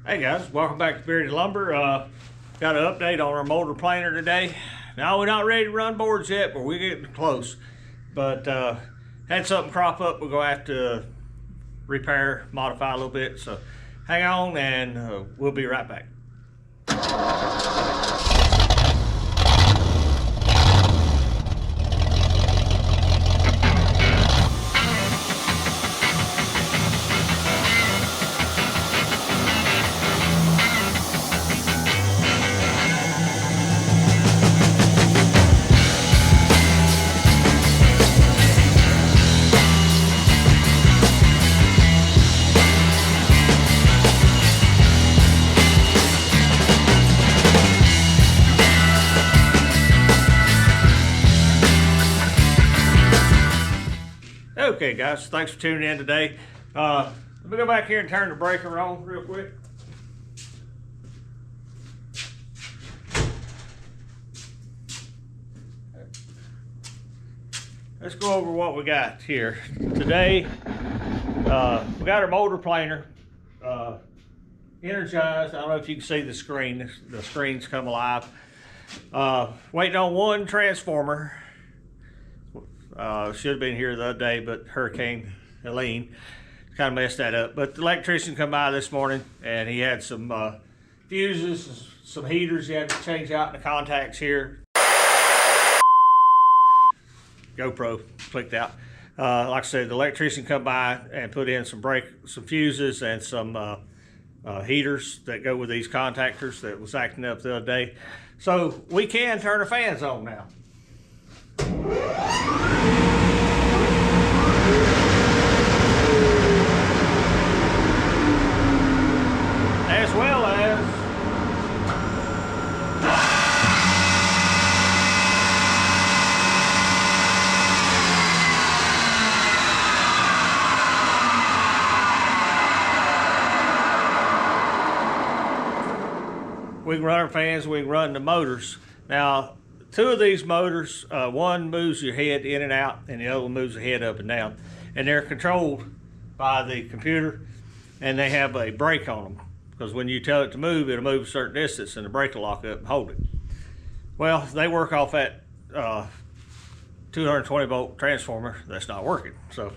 Hey guys, welcome back to Bearded Lumber. Got an update on our motor planer today. Now we're not ready to run boards yet, but we're getting close. But had something crop up we're gonna have to repair, modify a little bit. So hang on and we'll be right back. Okay guys, thanks for tuning in today. Let me go back here and turn the breaker on real quick. Let's go over what we got here. Today, we got our motor planer energized. I don't know if you can see the screen. The screen's come alive. Waiting on one transformer. Should have been here the other day, but Hurricane Helene kind of messed that up. But the electrician come by this morning and he had some fuses, some heaters he had to change out in the contacts here. GoPro clicked out. Like I said, the electrician come by and put in some fuses and some heaters that go with these contactors that was acting up the other day. So we can turn the fans on now. As well as we can run our fans, we can run the motors. Now, two of these motors, one moves your head in and out, and the other one moves the head up and down. And they're controlled by the computer, and they have a brake on them. Because when you tell it to move, it'll move a certain distance, and the brake will lock up and hold it. Well, they work off that 220 volt transformer that's not working. So,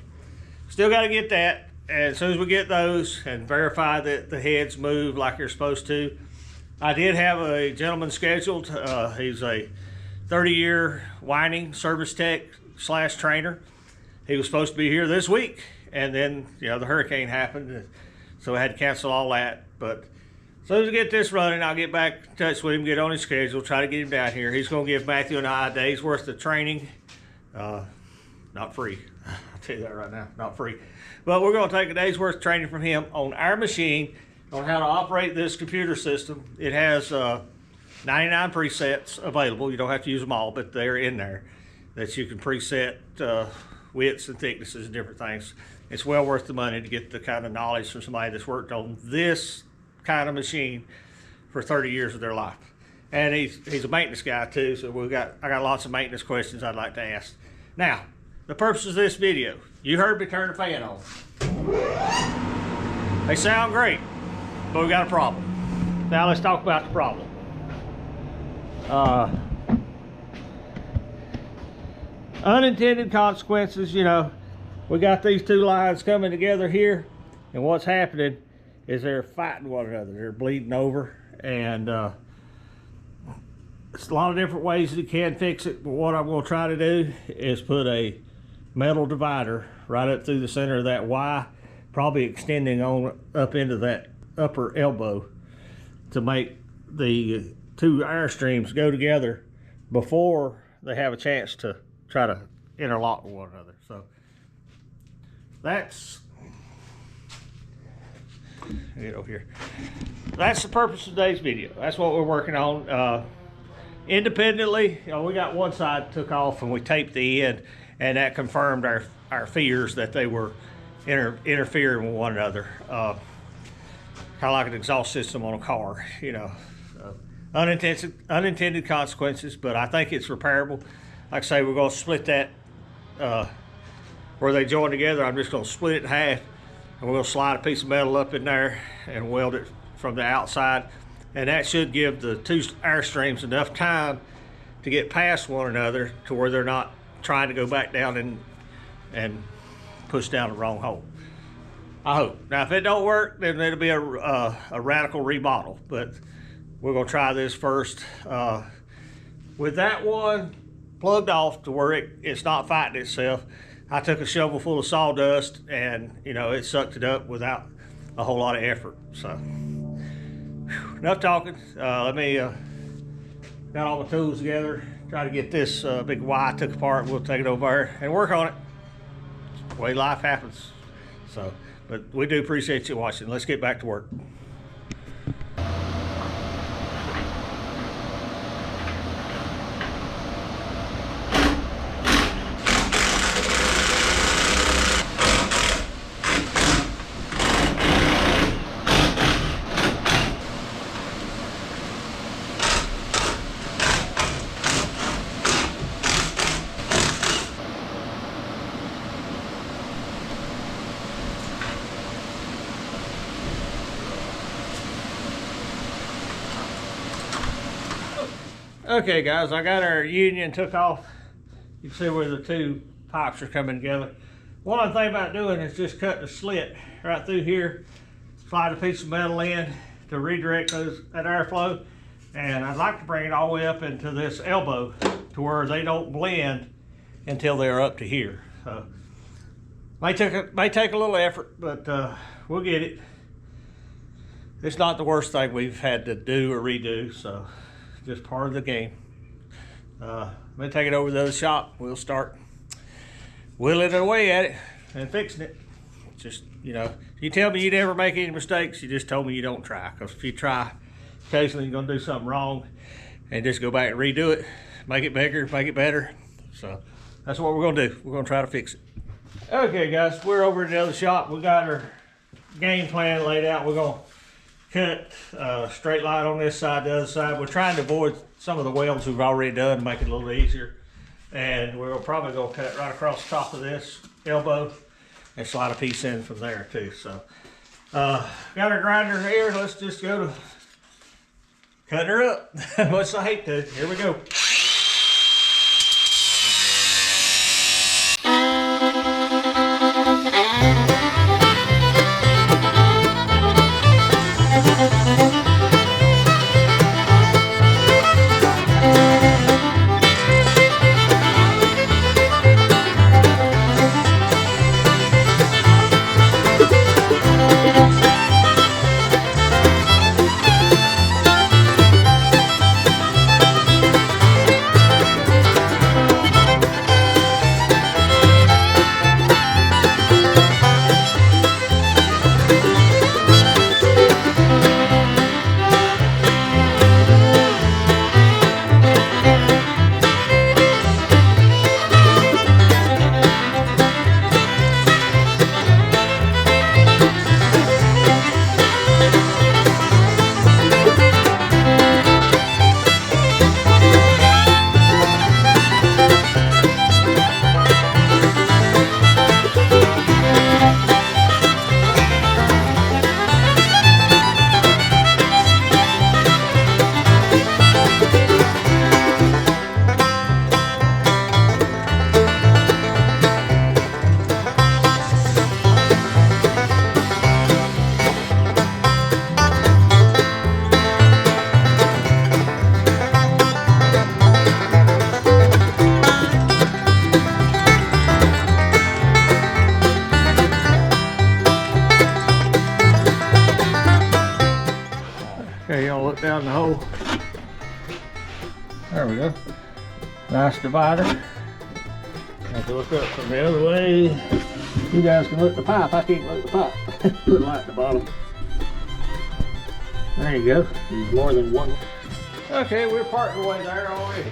still got to get that. And as soon as we get those and verify that the heads move like they're supposed to, I did have a gentleman scheduled. He's a 30-year Weining service tech / trainer. He was supposed to be here this week, and then the hurricane happened, so I had to cancel all that. But as soon as we get this running, I'll get back in touch with him, get on his schedule, try to get him down here. He's going to give Matthew and I a day's worth of training, not free. I'll tell you that right now, not free. But we're going to take a day's worth of training from him on our machine on how to operate this computer system. It has 99 presets available. You don't have to use them all, but they're in there that you can preset widths and thicknesses and different things. It's well worth the money to get the kind of knowledge from somebody that's worked on this kind of machine for 30 years of their life. And he's a maintenance guy too, so I got lots of maintenance questions I'd like to ask. Now, the purpose of this video, you heard me turn the fan on. They sound great, but we got a problem. Now let's talk about the problem. Unintended consequences. We got these two lines coming together here, and what's happening is they're fighting one another. They're bleeding over, and it's a lot of different ways that you can fix it, but what I'm going to try to do is put a metal divider right up through the center of that Y, probably extending on up into that upper elbow to make the two air streams go together before they have a chance to try to interlock with one another. So that's get over here. That's the purpose of today's video. That's what we're working on independently. We got one side took off and we taped the end, and that confirmed our fears that they were interfering with one another. Kind of like an exhaust system on a car, unintended consequences, but I think it's repairable. Like I say, we're going to split that where they join together. I'm just going to split it in half, and we're going to slide a piece of metal up in there and weld it from the outside, and that should give the two air streams enough time to get past one another to where they're not trying to go back down and push down the wrong hole. I hope. Now, if it don't work, then it'll be a radical remodel, but we're gonna try this first. With that one plugged off to where it's not fighting itself, I took a shovel full of sawdust and, you know, it sucked it up without a whole lot of effort. So, enough talking. Let me, got all the tools together, try to get this big Y I took apart. We'll take it over there and work on it. It's the way life happens. So, but we do appreciate you watching. Let's get back to work. Okay guys, I got our union took off. You can see where the two pipes are coming together. One other thing about doing is just cutting a slit right through here, slide a piece of metal in to redirect that airflow, and I'd like to bring it all the way up into this elbow to where they don't blend until they're up to here. So may take a little effort, but we'll get it. It's not the worst thing we've had to do or redo, so just part of the game. I'm gonna take it over to the other shop. We'll start whittling away at it and fixing it. Just, you know, you tell me you never make any mistakes, you just told me you don't try. Because if you try, occasionally you're gonna do something wrong and just go back and redo it, make it bigger, make it better. So that's what we're gonna do. We're gonna try to fix it. Okay guys, we're over at the other shop. We got our game plan laid out. We're gonna cut a straight line on this side, the other side. We're trying to avoid some of the welds we've already done to make it a little easier. And we're probably gonna cut right across the top of this elbow and slide a piece in from there too. So, got our grinder here. Let's just go to cutting her up. Much I hate to. Here we go. Okay, y'all look down the hole. There we go. Nice divider. Have to look up from the other way. You guys can look the pipe. I can't look the pipe. Put light at the bottom. There you go. There's more than one. Okay, we're partway away there already.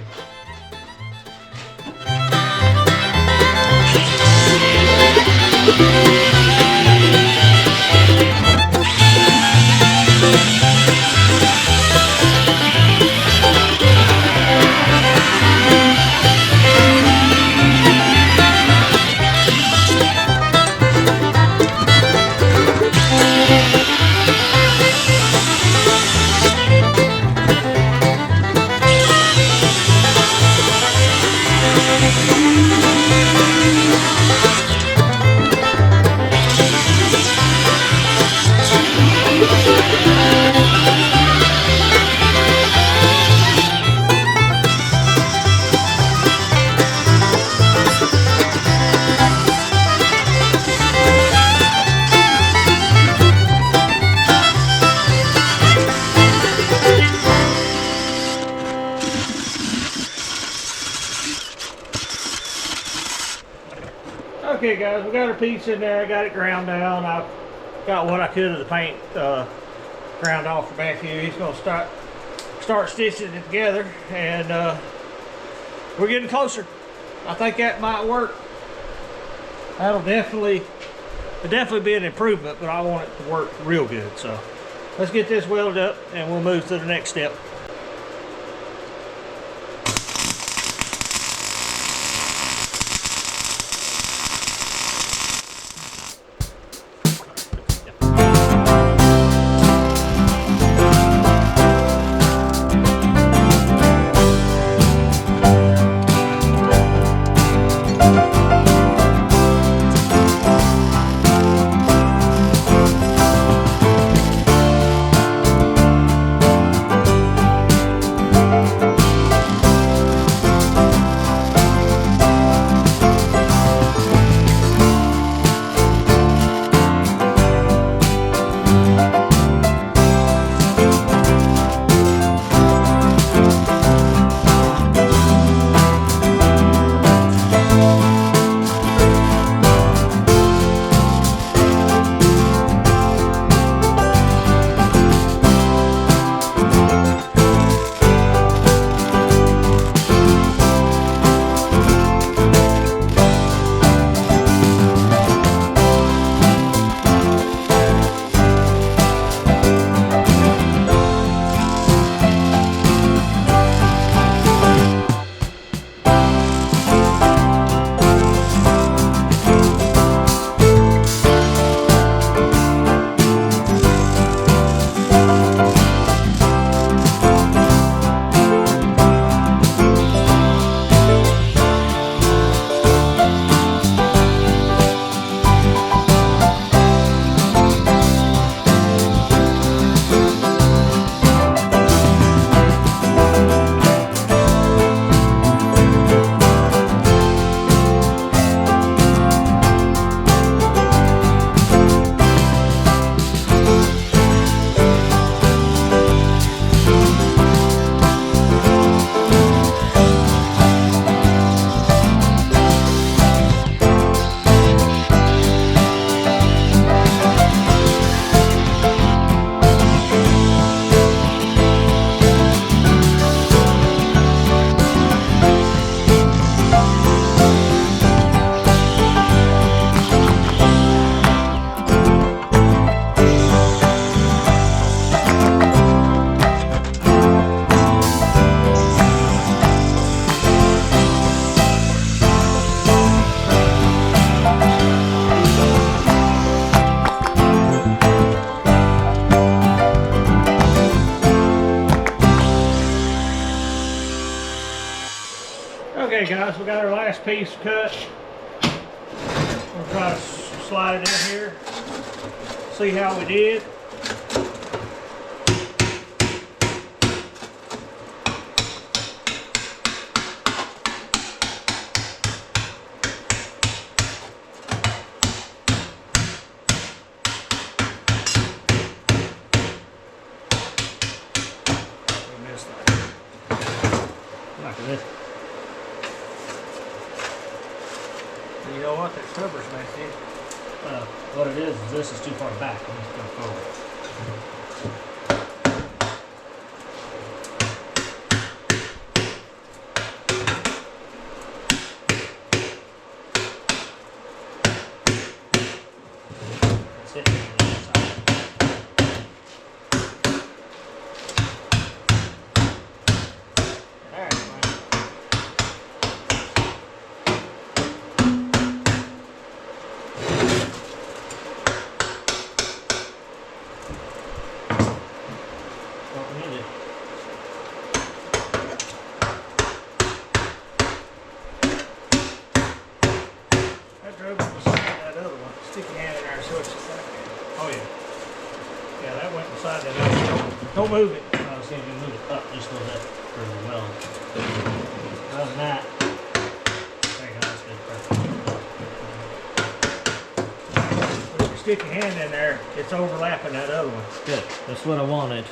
Okay guys, we got our piece in there. I got it ground down. I got what I could of the paint ground off for back here. He's gonna start stitching it together, and we're getting closer. I think that might work. That'll definitely be an improvement, but I want it to work real good. So let's get this welded up and we'll move to the next step. Okay guys, we got our last piece cut. We'll try to slide it in here, see how we did. You know what? That cover's messy. What it is this is too far back. I'm just going to forward. That's it. Don't move it. I was saying you move it up just a little bit for the weld. Other than that, there you go, that's good. When you stick your hand in there, it's overlapping that other one. Good. That's what I wanted.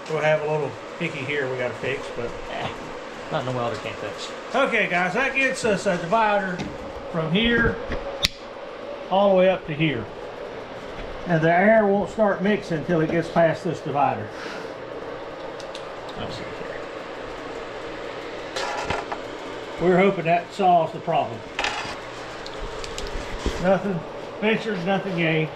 We'll have a little hickey here we got to fix, but nothing the welder can't fix. Okay, guys, that gets us a divider from here all the way up to here. And the air won't start mixing until it gets past this divider. Let's see here. We're hoping that solves the problem. Nothing ventured, nothing gained.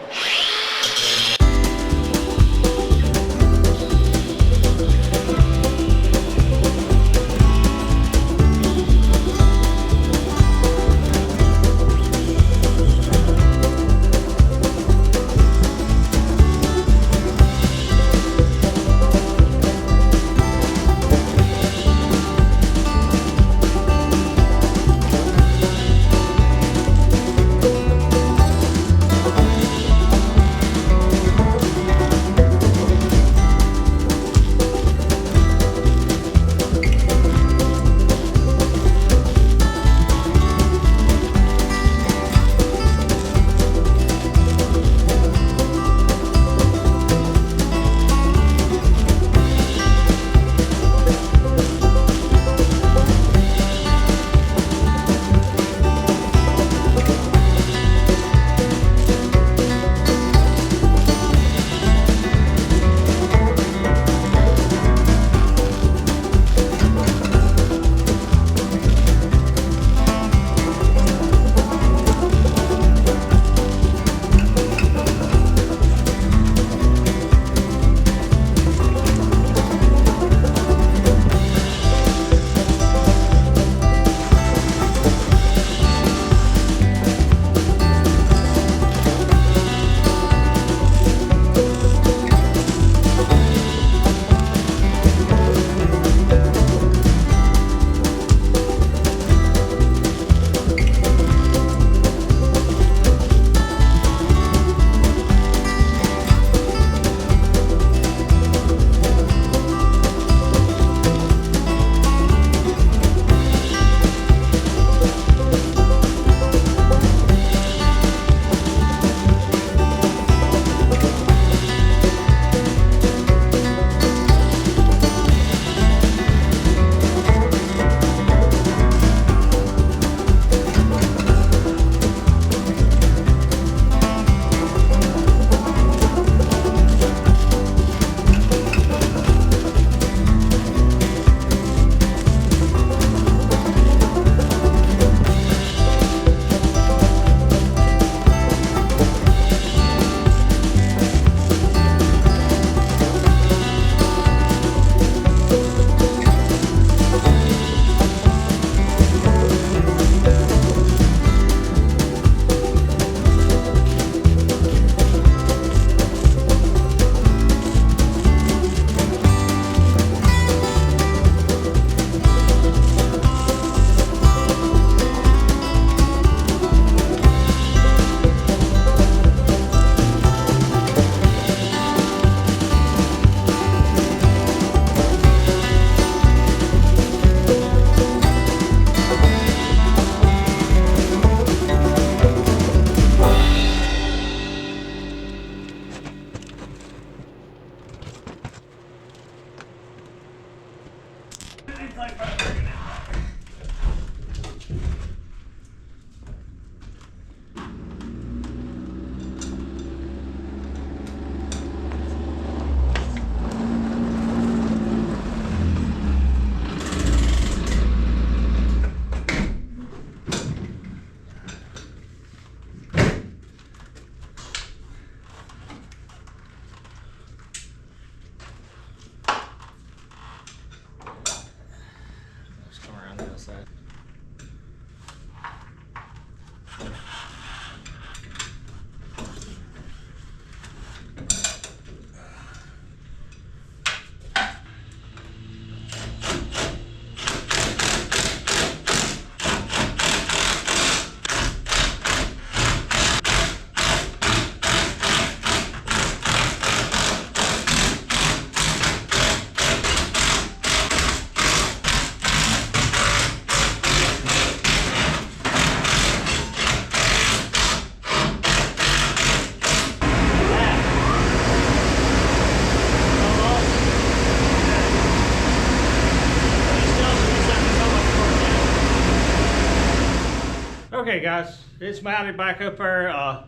Okay guys, it's mounted back up there.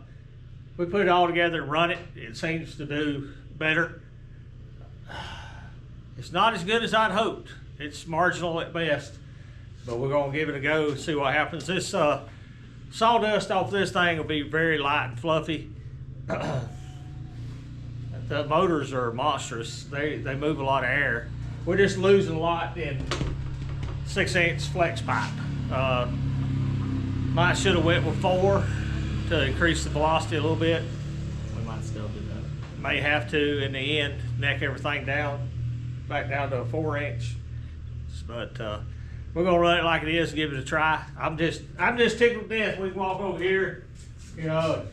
We put it all together and run it. It seems to do better. It's not as good as I'd hoped. It's marginal at best, but we're gonna give it a go and see what happens. This sawdust off this thing will be very light and fluffy. The motors are monstrous. They move a lot of air. We're just losing a lot in 6-inch flex pipe. Might should have went with 4 to increase the velocity a little bit. We might still do that. May have to in the end, neck everything down, back down to a 4-inch. But we're gonna run it like it is and give it a try. I'm just tickled to death. We can walk over here, you know.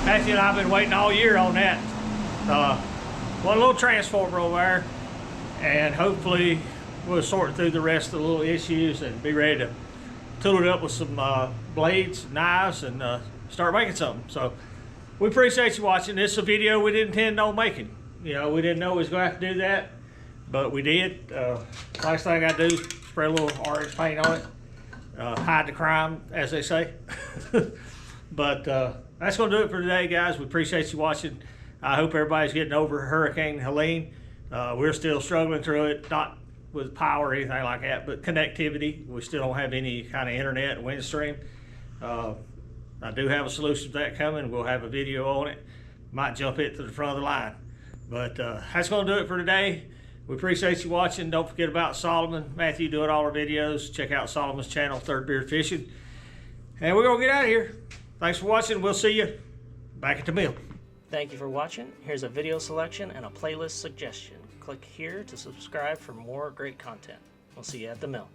Matthew and I have been waiting all year on that. One little transformer over there, and hopefully we'll sort through the rest of the little issues and be ready to tool it up with some blades, knives, and start making something. So we appreciate you watching. This is a video we didn't intend on making. You know, we didn't know we was going to have to do that, but we did. Last thing I do, spray a little orange paint on it, hide the crime, as they say. But that's going to do it for today, guys. We appreciate you watching. I hope everybody's getting over Hurricane Helene. We're still struggling through it, not with power or anything like that, but connectivity. We still don't have any kind of internet, Windstream. I do have a solution to that coming. We'll have a video on it. Might jump it to the front of the line. But that's going to do it for today. We appreciate you watching. Don't forget about Solomon. Matthew doing all our videos. Check out Solomon's channel, Third Beard Fishing. And we're going to get out of here. Thanks for watching. We'll see you back at the mill. Thank you for watching. Here's a video selection and a playlist suggestion. Click here to subscribe for more great content. We'll see you at the mill.